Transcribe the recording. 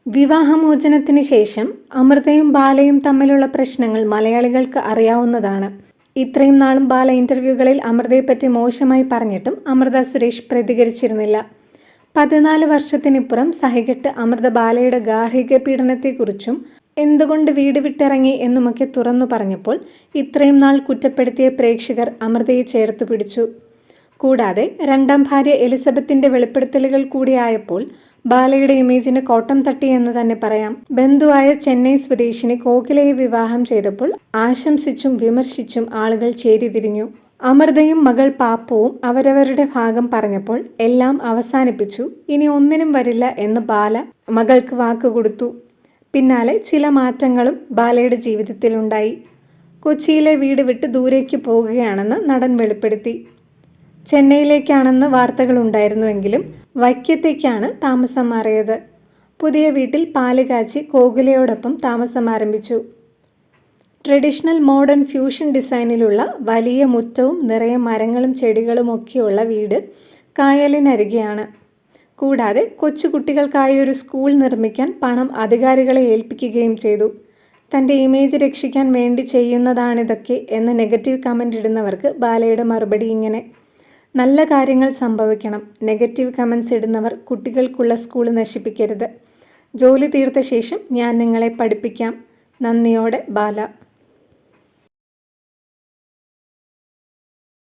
വിവാഹമോചനത്തിന് ശേഷം അമൃതയും ബാലയും തമ്മിലുള്ള പ്രശ്നങ്ങൾ മലയാളികൾക്ക് അറിയാവുന്നതാണ്. ഇത്രയും നാളും ബാല ഇന്റർവ്യൂകളിൽ അമൃതയെപ്പറ്റി മോശമായി പറഞ്ഞിട്ടും അമൃത സുരേഷ് പ്രതികരിച്ചിരുന്നില്ല. 14 വർഷത്തിനിപ്പുറം സഹികെട്ട് അമൃത ബാലയുടെ ഗാർഹിക പീഡനത്തെക്കുറിച്ചും എന്തുകൊണ്ട് വീട് വിട്ടിറങ്ങി എന്നുമൊക്കെ തുറന്നു പറഞ്ഞപ്പോൾ ഇത്രയും നാൾ കുറ്റപ്പെടുത്തിയ പ്രേക്ഷകർ അമൃതയെ ചേർത്തു പിടിച്ചു. കൂടാതെ രണ്ടാം ഭാര്യ എലിസബത്തിന്റെ വെളിപ്പെടുത്തലുകൾ കൂടിയായപ്പോൾ ബാലയുടെ ഇമേജിന് കോട്ടം തട്ടി എന്ന് തന്നെ പറയാം. ബന്ധുവായ ചെന്നൈ സ്വദേശിനി കോകിലയെ വിവാഹം ചെയ്തപ്പോൾ ആശംസിച്ചും വിമർശിച്ചും ആളുകൾ ചേരിതിരിഞ്ഞു. അമൃതയും മകൾ പാപ്പുവും അവരവരുടെ ഭാഗം പറഞ്ഞപ്പോൾ എല്ലാം അവസാനിപ്പിച്ചു, ഇനി ഒന്നിനും വരില്ല എന്ന് ബാല മകൾക്ക് വാക്കുകൊടുത്തു. പിന്നാലെ ചില മാറ്റങ്ങളും ബാലയുടെ ജീവിതത്തിലുണ്ടായി. കൊച്ചിയിലെ വീട് വിട്ട് ദൂരേക്ക് പോകുകയാണെന്ന് നടൻ വെളിപ്പെടുത്തി. ചെന്നൈയിലേക്കാണെന്ന് വാർത്തകളുണ്ടായിരുന്നുവെങ്കിലും വൈക്കത്തേക്കാണ് താമസം മാറിയത്. പുതിയ വീട്ടിൽ പാല് കാച്ചി കോകിലയോടൊപ്പം താമസം ആരംഭിച്ചു. ട്രഡീഷണൽ മോഡേൺ ഫ്യൂഷൻ ഡിസൈനിലുള്ള വലിയ മുറ്റവും നിറയെ മരങ്ങളും ചെടികളും ഒക്കെയുള്ള വീട് കായലിനരികെയാണ്. കൂടാതെ കൊച്ചുകുട്ടികൾക്കായി ഒരു സ്കൂൾ നിർമ്മിക്കാൻ പണം അധികാരികളെ ഏൽപ്പിക്കുകയും ചെയ്തു. തൻ്റെ ഇമേജ് രക്ഷിക്കാൻ വേണ്ടി ചെയ്യുന്നതാണിതൊക്കെ എന്ന നെഗറ്റീവ് കമൻ്റ് ഇടുന്നവർക്ക് ബാലയുടെ മറുപടി ഇങ്ങനെ: നല്ല കാര്യങ്ങൾ സംഭവിക്കണം. നെഗറ്റീവ് കമൻസ് ഇടുന്നവർ കുട്ടികൾക്കുള്ള സ്കൂൾ നശിപ്പിക്കരുത്. ജോലി തീർത്ത ശേഷം ഞാൻ നിങ്ങളെ പഠിപ്പിക്കാം. നന്ദിയോടെ ബാല.